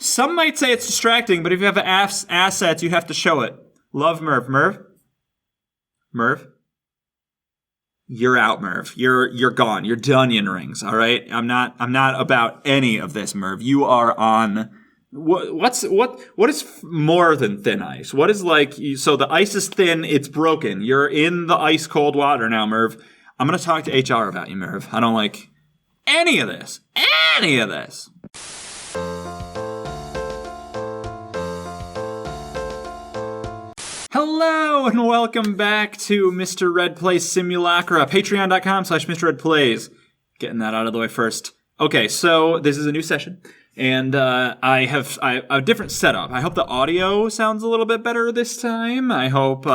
Some might say it's distracting, but if you have assets, you have to show it. Love Murv. Murv? You're out, Murv. You're gone. You're done, onion rings, all right? I'm not about any of this, Murv. You are on... What is more than thin ice? What is like... So the ice is thin, it's broken. You're in the ice cold water now, Murv. I'm going to talk to HR about you, Murv. I don't like any of this. Any of this. Hello and welcome back to Mr. Red Plays Simulacra. Patreon.com/Mr. Red Plays. Getting that out of the way first. Okay, so this is a new session, and I have a different setup. I hope the audio sounds a little bit better this time. I hope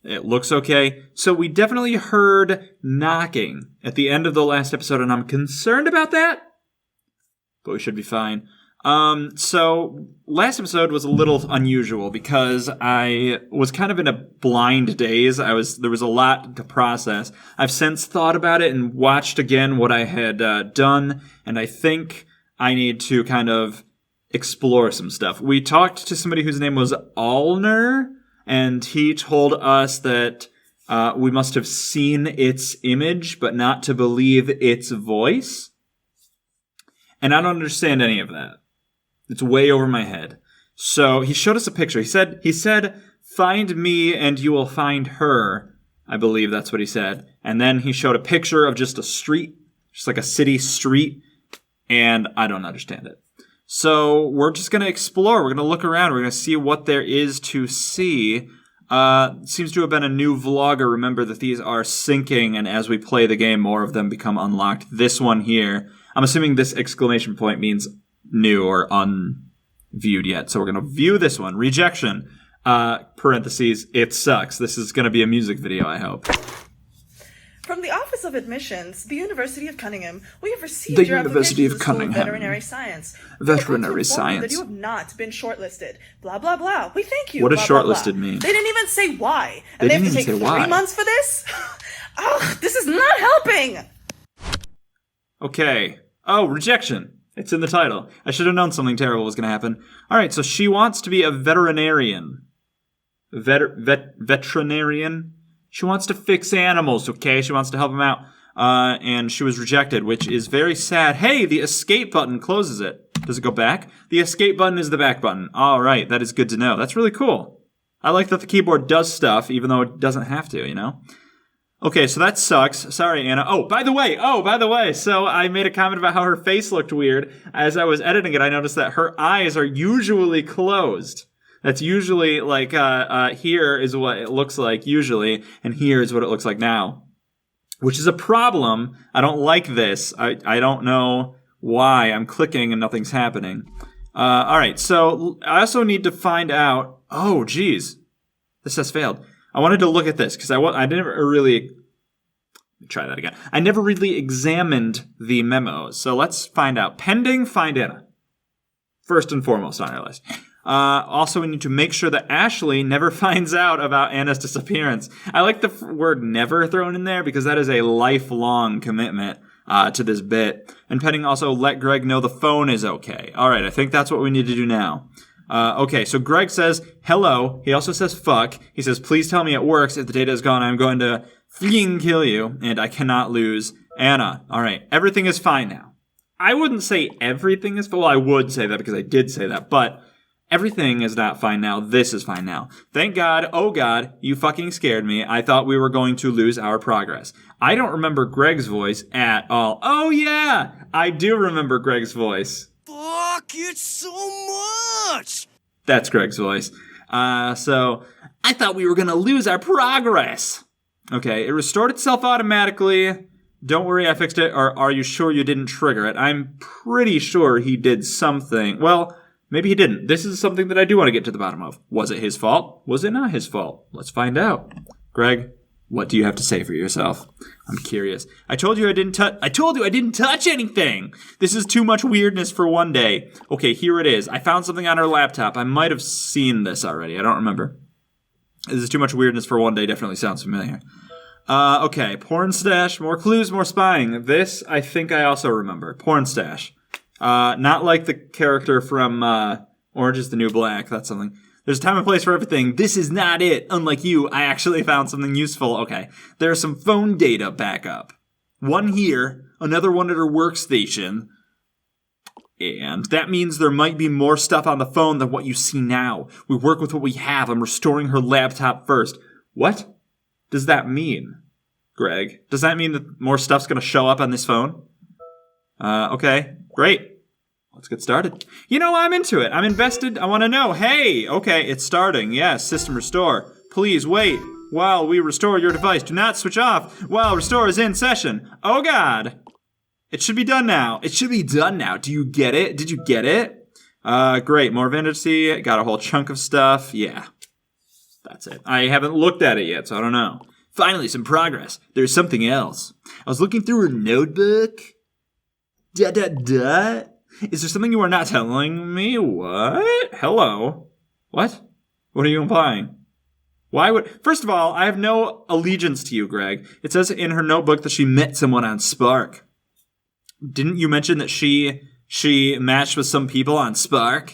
it looks okay. So we definitely heard knocking at the end of the last episode, and I'm concerned about that, but we should be fine. So last episode was a little unusual because I was kind of in a blind daze. There was a lot to process. I've since thought about it and watched again what I had done, and I think I need to kind of explore some stuff. We talked to somebody whose name was Allner, and he told us that we must have seen its image, but not to believe its voice. And I don't understand any of that. It's way over my head. So he showed us a picture. He said, find me and you will find her. I believe that's what he said. And then he showed a picture of just a street, just like a city street. And I don't understand it. So we're just going to explore. We're going to look around. We're going to see what there is to see. Seems to have been a new vlogger. Remember that these are syncing, and as we play the game, more of them become unlocked. This one here, I'm assuming this exclamation point means new or unviewed yet. So we're going to view this one. Rejection. Parentheses, it sucks. This is going to be a music video, I hope. From the Office of Admissions, the University of Cunningham, we have received your application to the School of Veterinary Science. Veterinary Science. That you have not been shortlisted. Blah, blah, blah. We thank you. What does blah, shortlisted blah, blah. mean? They didn't even say why. And They they have to didn't take even say 3 why. months for this? Ugh, this is not helping. Okay. Oh, rejection. It's in the title. I should have known something terrible was going to happen. All right, so she wants to be a veterinarian. Veterinarian? She wants to fix animals, okay? She wants to help them out. And she was rejected, which is very sad. Hey, the escape button closes it. Does it go back? The escape button is the back button. All right, that is good to know. That's really cool. I like that the keyboard does stuff, even though it doesn't have to, you know? Okay, so that sucks. Sorry, Anna. Oh, by the way, so I made a comment about how her face looked weird. As I was editing it, I noticed that her eyes are usually closed. That's usually like, here is what it looks like usually, and here is what it looks like now. Which is a problem. I don't like this. I don't know why. I'm clicking and nothing's happening. Alright, so I also need to find out... Oh, geez. This has failed. I wanted to look at this, because I never really... Let me try that again. I never really examined the memos. So let's find out. Pending, find Anna. First and foremost on our list. Also, we need to make sure that Ashley never finds out about Anna's disappearance. I like the word never thrown in there because that is a lifelong commitment to this bit. And pending also, let Greg know the phone is okay. All right, I think that's what we need to do now. Okay, so Greg says, hello. He also says, fuck. He says, please tell me it works. If the data is gone, I'm going to fling kill you, and I cannot lose Anna. All right, everything is fine now. I wouldn't say everything is fine. Well, I would say that because I did say that, but... Everything is not fine now. This is fine now. Thank God. Oh God, you fucking scared me. I thought we were going to lose our progress. I don't remember Greg's voice at all. Oh yeah, I do remember Greg's voice. Fuck it so much. That's Greg's voice. So I thought we were going to lose our progress. Okay, it restored itself automatically. Don't worry, I fixed it. Or are you sure you didn't trigger it? I'm pretty sure he did something. Well... Maybe he didn't. This is something that I do want to get to the bottom of. Was it his fault? Was it not his fault? Let's find out. Greg, what do you have to say for yourself? I'm curious. I told you I didn't touch anything. This is too much weirdness for one day. Okay, here it is. I found something on her laptop. I might have seen this already. I don't remember. This is too much weirdness for one day. Definitely sounds familiar. Okay, porn stash, more clues, more spying. This, I think I also remember. Porn stash. Not like the character from Orange is the New Black. That's something. There's a time and place for everything. This is not it. Unlike you, I actually found something useful. Okay. There's some phone data backup. One here, another one at her workstation. And that means there might be more stuff on the phone than what you see now. We work with what we have. I'm restoring her laptop first. What does that mean, Greg? Does that mean that more stuff's going to show up on this phone? Okay, great. Let's get started. You know, I'm into it. I'm invested. I want to know. Hey, okay, it's starting. Yes, system restore. Please wait while we restore your device. Do not switch off while restore is in session. Oh, God. It should be done now. It should be done now. Do you get it? Did you get it? Great. More vanity. Got a whole chunk of stuff. Yeah. That's it. I haven't looked at it yet, so I don't know. Finally, some progress. There's something else. I was looking through her notebook. Is there something you are not telling me? What? Hello? What? What are you implying? Why would... First of all, I have no allegiance to you, Greg. It says in her notebook that she met someone on Spark. Didn't you mention that she matched with some people on Spark?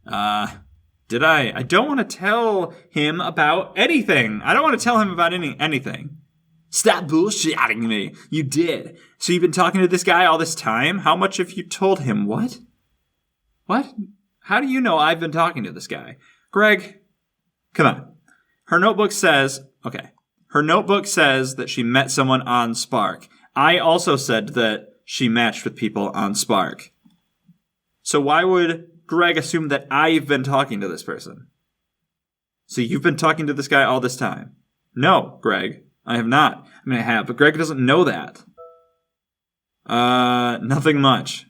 Did I? I don't want to tell him about anything. I don't want to tell him about anything. Stop bullshitting me. You did. So you've been talking to this guy all this time? How much have you told him? What? What? How do you know I've been talking to this guy? Greg, come on. Her notebook says that she met someone on Spark. I also said that she matched with people on Spark. So why would Greg assume that I've been talking to this person? So you've been talking to this guy all this time? No, Greg, I have not. I mean, I have, but Greg doesn't know that. Nothing much.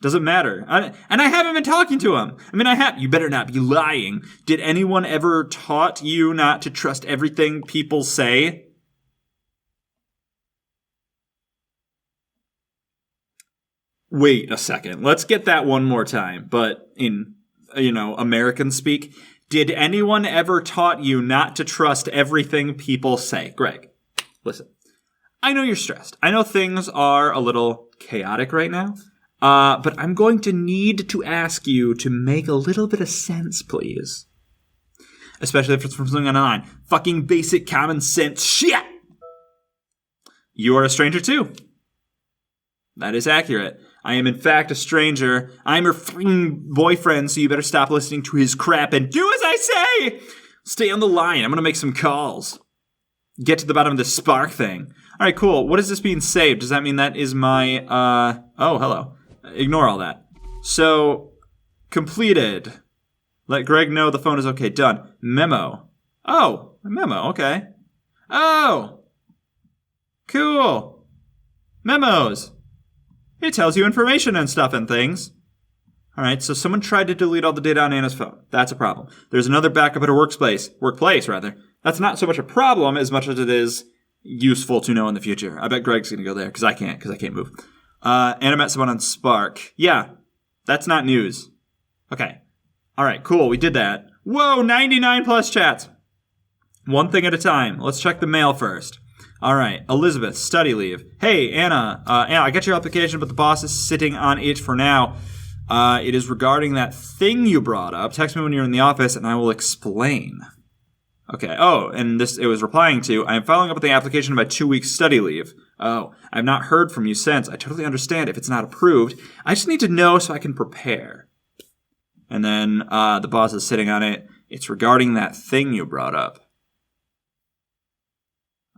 Doesn't matter. And I haven't been talking to him. I mean, I have. You better not be lying. Did anyone ever taught you not to trust everything people say? Wait a second. Let's get that one more time, but in, American speak. Did anyone ever taught you not to trust everything people say? Greg, listen. I know you're stressed. I know things are a little chaotic right now, but I'm going to need to ask you to make a little bit of sense, please. Especially if it's from something online. Fucking basic common sense shit! You are a stranger too. That is accurate. I am in fact a stranger. I'm her freaking boyfriend, so you better stop listening to his crap and do as I say! Stay on the line. I'm gonna make some calls. Get to the bottom of this Spark thing. Alright, cool. What is this being saved? Does that mean that is my, oh, hello. Ignore all that. So, completed. Let Greg know the phone is okay. Done. Memo. Oh, a memo. Okay. Oh! Cool. Memos. It tells you information and stuff and things. Alright, so someone tried to delete all the data on Anna's phone. That's a problem. There's another backup at her workplace, rather. That's not so much a problem as much as it is useful to know in the future. I bet Greg's gonna go there, because I can't move. Anna met someone on Spark. Yeah, that's not news. Okay. Alright, cool, we did that. Whoa, 99 plus chats! One thing at a time. Let's check the mail first. Alright, Elizabeth, study leave. Hey, Anna, I got your application, but the boss is sitting on it for now. It is regarding that thing you brought up. Text me when you're in the office, and I will explain. Okay, and it was replying to, I am following up with the application about 2 weeks study leave. Oh, I have not heard from you since. I totally understand if it's not approved. I just need to know so I can prepare. And then, the boss is sitting on it. It's regarding that thing you brought up.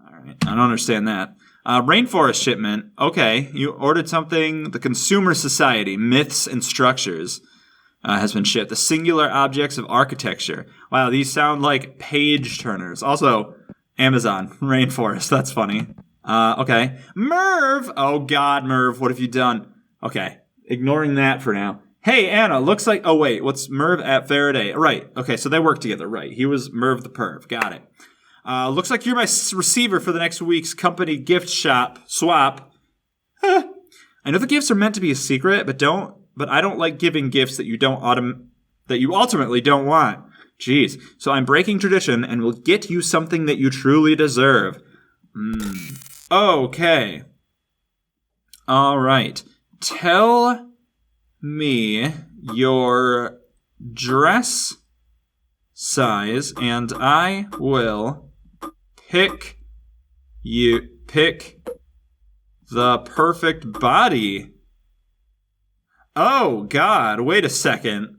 Alright, I don't understand that. Rainforest shipment. Okay, you ordered something. The Consumer Society, Myths and Structures, has been shipped. The Singular Objects of Architecture. Wow, these sound like page turners. Also, Amazon, Rainforest. That's funny. Okay. Murv! Oh god, Murv, what have you done? Okay, ignoring that for now. Hey, Anna, looks like... Oh, wait, what's Murv at Faraday? Right, okay, so they work together, right. He was Murv the Perv. Got it. Looks like you're my receiver for the next week's company gift shop swap. I know the gifts are meant to be a secret, but I don't like giving gifts that you ultimately don't want. Jeez. So I'm breaking tradition and will get you something that you truly deserve. Okay. All right. tell me your dress size, and I will pick the perfect body. Oh, God. Wait a second.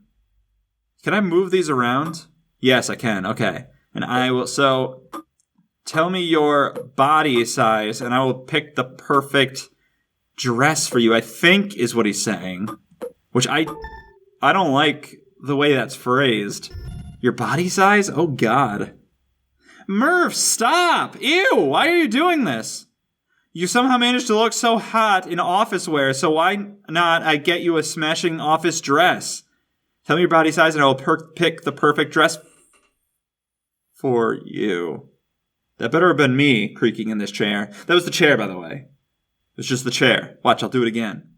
Can I move these around? Yes, I can. Okay. And I will... So, tell me your body size, and I will pick the perfect dress for you, I think is what he's saying. Which I don't like the way that's phrased. Your body size? Oh, God. Murv, stop! Ew, why are you doing this? You somehow managed to look so hot in office wear, so why not I get you a smashing office dress? Tell me your body size and I will pick the perfect dress for you. That better have been me creaking in this chair. That was the chair, by the way. It was just the chair. Watch, I'll do it again.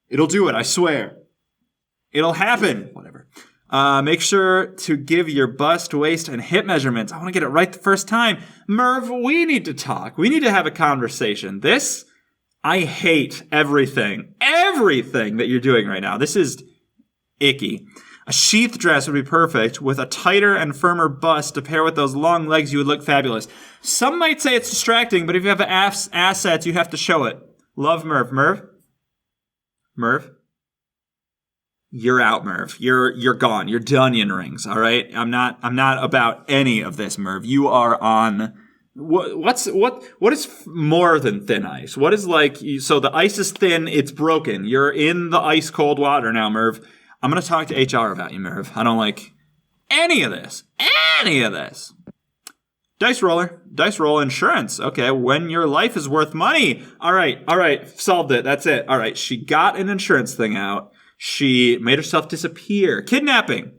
It'll do it, I swear. It'll happen. Whatever. Make sure to give your bust, waist, and hip measurements. I want to get it right the first time. Murv, we need to talk. We need to have a conversation. I hate everything. Everything that you're doing right now. This is icky. A sheath dress would be perfect. With a tighter and firmer bust to pair with those long legs, you would look fabulous. Some might say it's distracting, but if you have assets, you have to show it. Love, Murv. Murv? You're out, Murv. You're gone. You're Dunyan rings, all right? I'm not about any of this, Murv. You are on what is more than thin ice? What is so the ice is thin, it's broken. You're in the ice cold water now, Murv. I'm going to talk to HR about you, Murv. I don't like any of this. Any of this. Dice roll insurance. Okay, when your life is worth money. All right, solved it. That's it. All right, she got an insurance thing out. She made herself disappear. Kidnapping.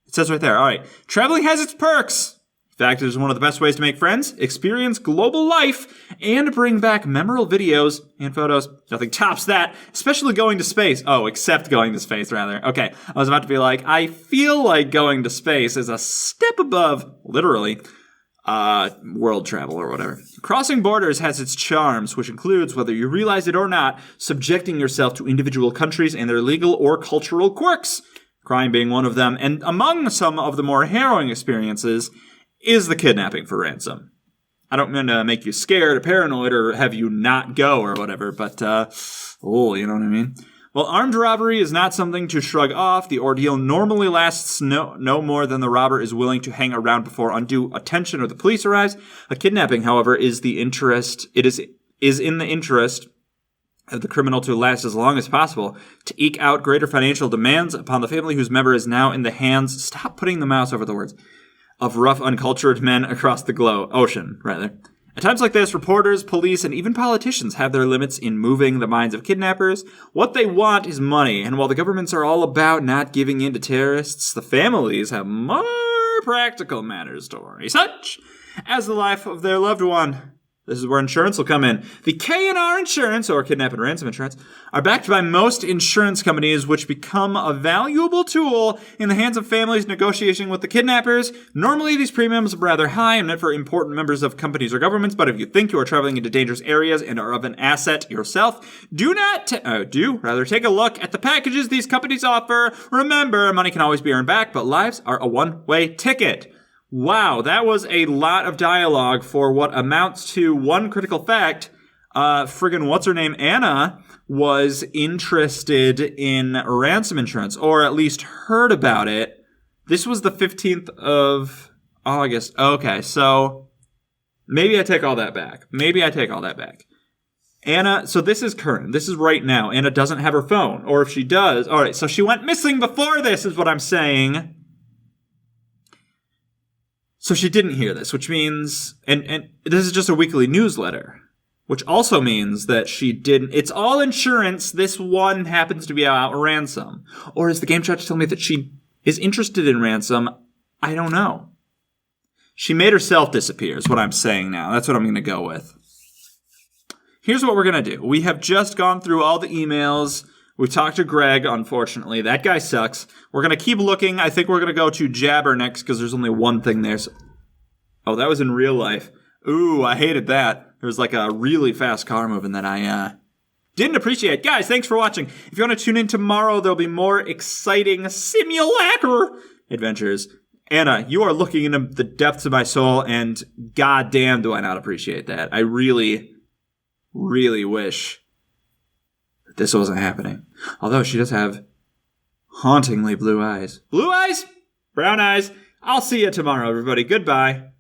It says right there. All right. Traveling has its perks. In fact, it is one of the best ways to make friends, experience global life, and bring back memorable videos and photos. Nothing tops that, especially going to space. Oh, except going to space, rather. Okay. I was about to be like, I feel like going to space is a step above, literally, world travel or whatever. Crossing borders has its charms, which includes, whether you realize it or not, subjecting yourself to individual countries and their legal or cultural quirks, crime being one of them, and among some of the more harrowing experiences is the kidnapping for ransom. I don't mean to make you scared or paranoid or have you not go or whatever, but, you know what I mean? While armed robbery is not something to shrug off, the ordeal normally lasts no more than the robber is willing to hang around before undue attention or the police arrives. A kidnapping, however, is in the interest of the criminal to last as long as possible, to eke out greater financial demands upon the family whose member is now in the hands, stop putting the mouse over the words, of rough, uncultured men across the ocean. At times like this, reporters, police, and even politicians have their limits in moving the minds of kidnappers. What they want is money, and while the governments are all about not giving in to terrorists, the families have more practical matters to worry, such as the life of their loved one. This is where insurance will come in. The K&R insurance, or kidnap and ransom insurance, are backed by most insurance companies, which become a valuable tool in the hands of families negotiating with the kidnappers. Normally, these premiums are rather high and meant for important members of companies or governments, but if you think you are traveling into dangerous areas and are of an asset yourself, do rather take a look at the packages these companies offer. Remember, money can always be earned back, but lives are a one-way ticket. Wow, that was a lot of dialogue for what amounts to one critical fact. What's-her-name, Anna, was interested in ransom insurance, or at least heard about it. This was the 15th of August. Okay, so maybe I take all that back. Anna, so this is current. This is right now. Anna doesn't have her phone, or if she does, all right, so she went missing before this is what I'm saying. So she didn't hear this, which means, and this is just a weekly newsletter, which also means that she didn't, it's all insurance, this one happens to be about ransom. Or is the game trying to tell me that she is interested in ransom? I don't know. She made herself disappear is what I'm saying now. That's what I'm going to go with. Here's what we're going to do. We have just gone through all the emails. We talked to Greg, unfortunately. That guy sucks. We're going to keep looking. I think we're going to go to Jabber next because there's only one thing there. Oh, that was in real life. Ooh, I hated that. There was like a really fast car moving that I didn't appreciate. Guys, thanks for watching. If you want to tune in tomorrow, there'll be more exciting Simulacra adventures. Anna, you are looking into the depths of my soul, and goddamn do I not appreciate that. I really, really wish that this wasn't happening. Although she does have hauntingly blue eyes. Blue eyes? Brown eyes? I'll see you tomorrow, everybody. Goodbye.